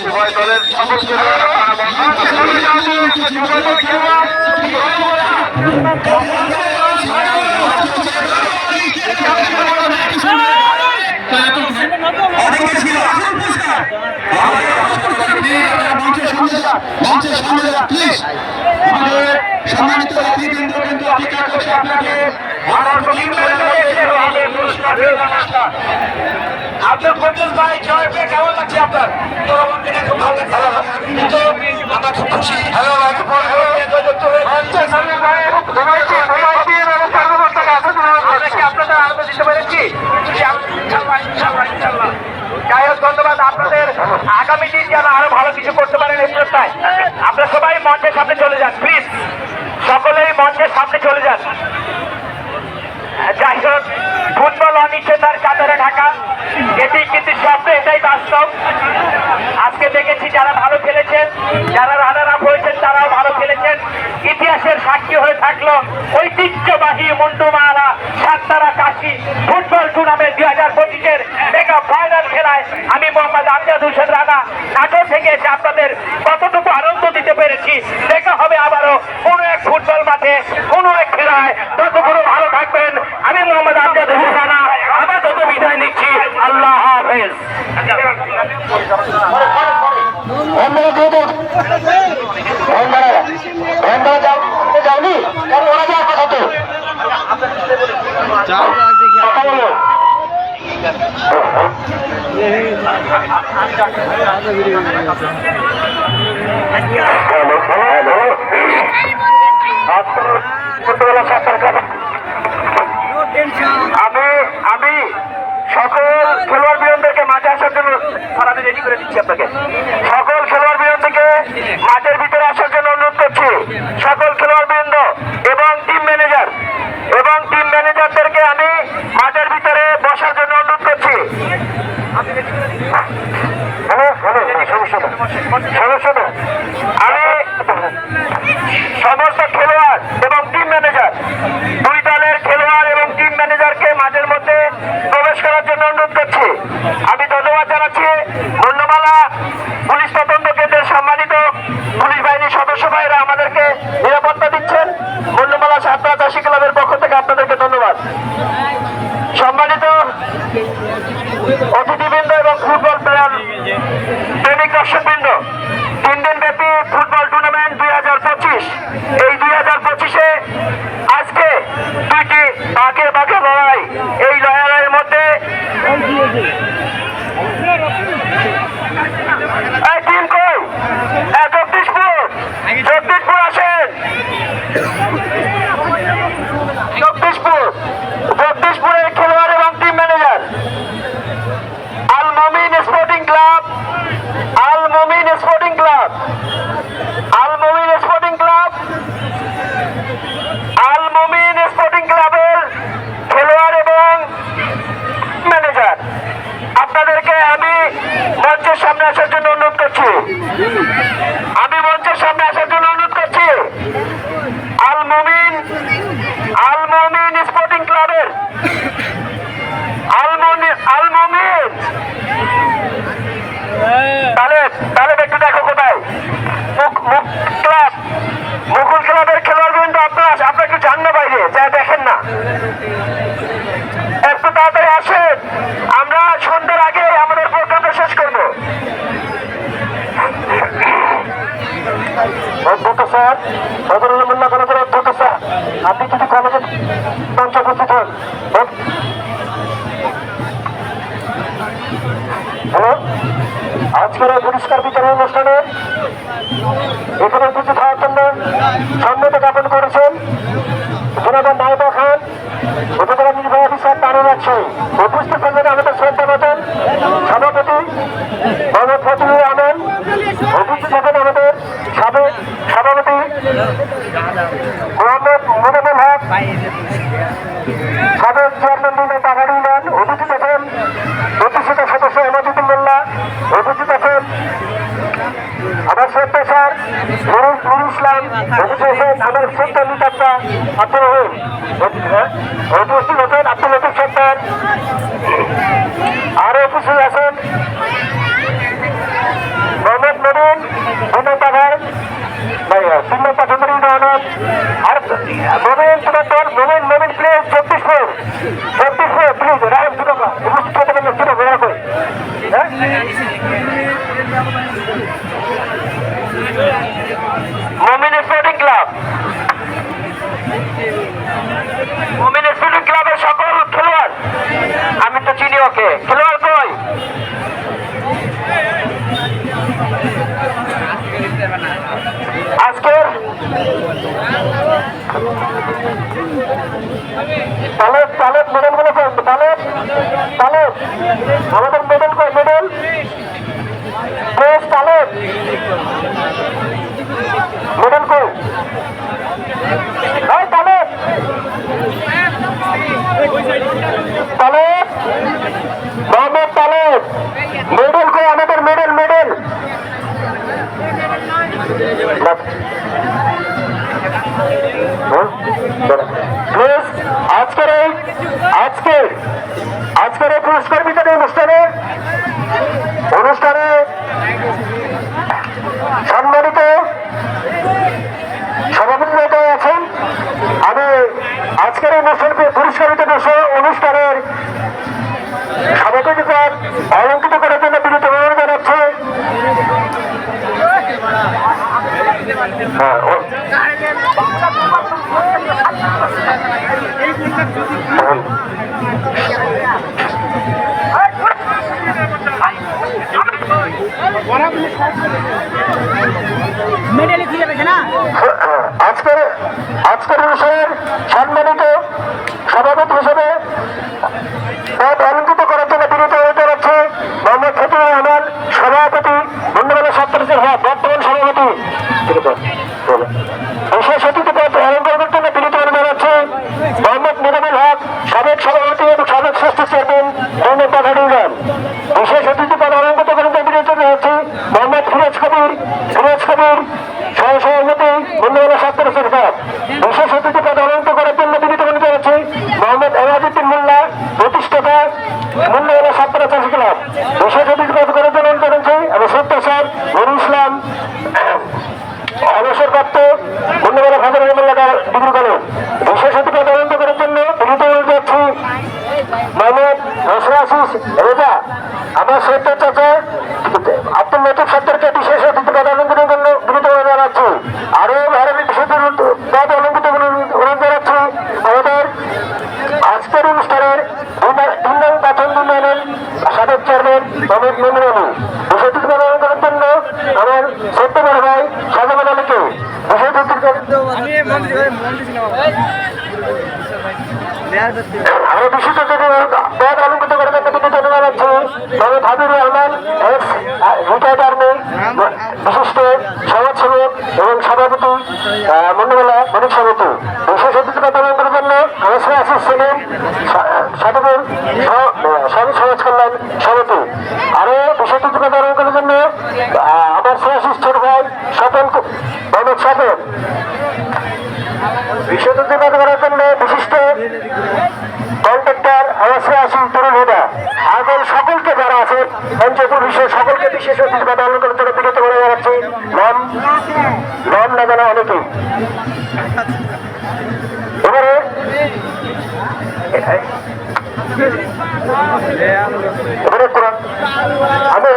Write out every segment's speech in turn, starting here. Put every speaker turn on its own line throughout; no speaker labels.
উভয় দলের সকল সম্মানিত ব্যক্তিবৃন্দ কিন্তু অপেক্ষা করছে আপনাকে আপনার ফজল ভাই জয় পেয়ে কেমন লাগছে আপনার? খুব ভালো লাগছে, আমরা খুব খুশি। আপনাদের আনন্দ দিতে পেরেছি। যাই হোক, ধন্যবাদ আপনাদের। আগামী দিন যেন আরো ভালো কিছু করতে পারেন এই প্রত্যাশায়। আপনারা সবাই মঞ্চের সামনে চলে যান, প্লিজ সকলেই মঞ্চের সামনে চলে যান। যাই হোক, ফুটবল অনিশ্চয়তার চাদরে ঢাকা, এটি কিন্তু স্বপ্ন, এটাই বাস্তব। আজকে দেখেছি যারা ভালো খেলেছেন, যারা রানার আপ হয়েছেন তারাও ভালো খেলেছেন। ইতিহাসের সাক্ষী হয়ে থাকলো ঐতিহ্যবাহী মুন্ডুমালা সাততারা কাশি ফুটবল টুর্নামেন্ট 2025-এর মেগা ফাইনাল খেলায় আমি মোহাম্মদ আমজাদ হোসেন রানা নাটোর থেকে এসে আপনাদের কতটুকু আনন্দ দিতে পেরেছি। দেখা হবে আবারও কোনো এক ফুটবল মাঠে, কোনো এক খেলায়। ততক্ষণ ভালো থাকবেন। আমি মোহাম্মদ আমজাদ হোসেন রানা আপাতত বিদায় নিচ্ছি। আল্লাহ হাফেজ। যাওনি ওরা যাওয়ার কথা তো আমি সকল খেলোয়াড় বৃন্দকে মাঠে আসার জন্য আমি রেডি করে দিচ্ছি আপনাকে। সকল খেলোয়াড় বৃন্দকে মাঠের ভিতরে আসার জন্য অনুরোধ করছি। সকল খেলোয়াড় বৃন্দ এবং টিম ম্যানেজারদেরকে আমি মাঠের ভিতরে বসার জন্য অনুরোধ করছি। আমি সমস্ত খেলোয়াড় এবং টিম ম্যানেজার, দুই দলের খেলোয়াড় এবং টিম ম্যানেজারকে মাঠের মধ্যে প্রবেশ করার জন্য অনুরোধ করছি। আমি ধন্যবাদ জানাচ্ছি মুন্ডুমালা পুলিশ তদন্ত কেন্দ্রের সম্মানিত পুলিশ বাহিনীর সদস্য ভাইরা আমাদেরকে নিরাপত্তা দিচ্ছেন। মুন্ডুমালা সাতরা চাষী ক্লাবের পক্ষ থেকে আপনাদেরকে ধন্যবাদ। সম্মানিত অতিথিবৃন্দ এবং ফুটবল প্লেয়ার প্রেমিক দর্শকবৃন্দ, 3 দিন ব্যাপী ফুটবল টুর্নামেন্ট 2025, এই 2025-এ আজকে দুইটি বাঘে লড়াই। এই লড়াইয়ের মধ্যে টিম কই জগদীশপুর আসেন। জগদীশপুরের খেলোয়াড় এবং টিম ম্যানেজার আল মুমিন স্পোর্টিং ক্লাব ক্লাবের খেলোয়াড় এবং ম্যানেজার, আপনাদেরকে আমি মঞ্চের সামনে আসার জন্য অনুরোধ করছি। আল মুমিন স্পোর্টিং ক্লাবের তাহলে একটু দেখো কোথায় মুকুল ক্লাবের খেলোয়াড় কিন্তু আপনারা একটু যান না বাইরে, যা দেখেন না, একটু তাড়াতাড়ি আসেন। আমরা সন্ধ্যার আগে আমাদের প্রোগ্রামটা শেষ করবো। অধ্যক্ষ স্যার, সদরুল্লাহ কলেজের অধ্যক্ষ স্যার, আপনি যদি কলেজের মঞ্চে উপস্থিত হন। হ্যালো, আজকের এই পুরস্কার বিতরণ অনুষ্ঠানে এখানে উপস্থিত হওয়ার জন্য সম্মতি জ্ঞাপন করেছেন জনাব নাইবা খান, উপজেলা নির্বাহী অফিসার তারুণ আছে। উপস্থিত থাকবেন আমাদের শ্রদ্ধাভাজন সভাপতি মোহাম্মদ ফজলুর রহমান। উপস্থিত থাকেন আমাদের সাবেক সভাপতি মোহাম্মদ মুজাম্মেল হক, সাবেক চেয়ারম্যান পাহাড়ি ইউনিয়ন। উপস্থিত আছেন প্রতিষ্ঠিত সদস্য এমাজুদ্দিন মোল্লা। উপস্থিত আছেন
আমার সত্য স্যার নুরুল ইসলাম আমার সত্য নিতাত্তা আব্দুল রহিম উপস্থিত হতেন আব্দুল লতিফ সত্তার আরো উপস্থিত আছেন মোহাম্মদ মনিন বিনয় পাঠার সিনিয়র পাঠানোর ইউনিয়নের আর মোমিন তোমার দল মোমিন প্লেস 36 প্লিজ রাম দুটোকা উপস্থিত হতে পারলে দুটো বেড়া করে হ্যাঁ মোমিন স্পোর্টিং ক্লাব ক্লাবের সকল খেলোয়াড় আমি তো চিনি ওকে খেলোয়াড় কই আজকের তালেব মেডেল গুলো তালেব আমাদের মেডেল কই মেডেল প্রেস তালেব মেডেল কই তালেব মোহাম্মদ তালেব মেডেল কই আমাদের মেডেল প্লিজ আজকের এই পুরস্কার বিতরণী অনুষ্ঠানে সম্মানিত সভাপতি আছেন আমি আজকের এই পুরস্কার বিতরণ অনুষ্ঠানের সভাপতিকে অলঙ্কৃত করার জন্য বিনীত অনুরোধ জানাচ্ছি আজকের অনুষ্ঠানের সম্মানিত সভাপতি হিসেবে পদ অলঙ্কৃত করার জন্য বিনীত অনুরোধ জানাচ্ছি মোহাম্মদ ফতুর রহমান সভাপতি বন্ধুবেলা সপ্তাহের বর্তমান সভাপতি বিশেষ অতিথি পদ অলঙ্করণের জন্য বিনীত অনুরোধ জানাচ্ছি মোহাম্মদ মোজামিল হক সাবেক সভাপতি এবং সাবেক শ্রেষ্ঠ চেয়ারম্যান দৈনিক পাঠান ইউনিয়ন বিশেষ অতিথি পদ অলঙ্কৃত করার জন্য বিনীত জানাচ্ছি মোহাম্মদ ফিরোজ কবির সহসভাপতি বন্ধুবেলা সপ্তাহের পদ বিশেষ অতিথি পদ অলঙ্কৃত করার জন্য বিনীত অনুরোধ জানাচ্ছি মোহাম্মদ এমাজুদ্দিন মোল্লা প্রতিষ্ঠাতা বন্ধুবেলা সপ্তাহ চাষী ক্লাব বিশেষ অতিথি পদ করার জন্য অনুরোধ জানাচ্ছি এবং সত্য স্যার নুরুল ইসলাম অবসরপ্রাপ্ত বন্ধুবেলা ফাদার ডিগ্রি কলেজ বিশেষ অতিথি পদ অলঙ্কৃত করার জন্য বিনীত অনুরোধ যাচ্ছি মোহাম্মদ নসরাসিস রেজা আমার সত্য চাচা আব্দুল লতিফ সত্তরকে বিশেষ অতিথি পদ অলঙ্কৃতের জন্য বিনীত অনুরোধ জানাচ্ছি আরো বিশেষ পদ অলঙ্কৃত অনুরোধ জানাচ্ছি আমাদের আজকের অনুষ্ঠানের 3 নং প্রাথমিক ইউনিয়নের সাবেক চেয়ারম্যান মোহাম্মদ মনির আলী বিশেষ অতিথি পদ অলঙ্করণের জন্য আমার সত্য বড় ভাই শাহজামান আলীকে বিশেষ অতিথি আমরা বিশেষ পদ অলঙ্কৃত করার জন্য বিনীত অনুরোধ জানাচ্ছি মোহাম্মদ হাবিবুর রহমান রিটায়ার্ড আর্মি বিশিষ্ট সমাজসেবক এবং সভাপতি মন্ডলা মানিক সমিতি বিশেষ অতিথি পদ অলঙ্করণের জন্য আনসার আসিস সেলিম সাধুপুর সমাজ কল্যাণ সমিতি আরো বিশেষ অতিথি পদ অলঙ্করণের জন্য আমার শ্রেয়াশিস ছোট ভাই স্বপন মোহাম্মদ স্বপন বিশেষ অতিথি পদ করার জন্য বিশিষ্ট কন্ট্রাক্টর আমার শ্রেয়াশিস তরুণ হুদা আগল সকলকে যারা আছে পঞ্চপুর বিশ্বের সকলকে বিশেষ অতিথি পদ অলঙ্করণের জন্য বিরত করে যাচ্ছি নাম না জানা অনেকেই এবারে আমি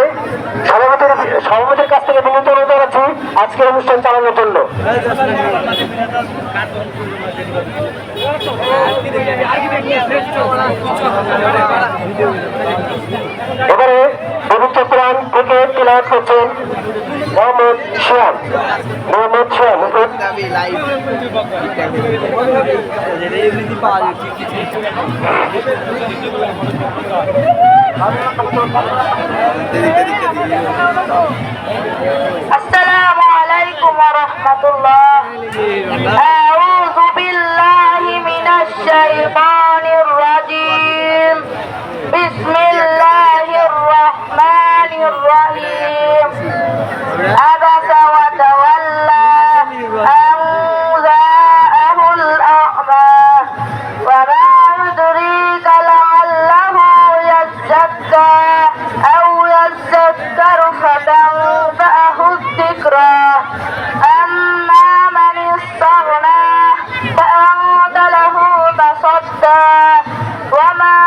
সভাপতির কাছ থেকে বিনীত অনুরোধ জানাচ্ছি আজকের অনুষ্ঠান চালানোর জন্য এবারে পবিত্র কোরআন থেকে তিলাওয়াত করছেন মোহাম্মদ শিয়াম
السلام عليكم ورحمة الله. أعوذ بالله من الشيطان الرجيم. بسم الله الرحمن الرحيم. ذكرى أما من استغنى فأنت له تصدى وما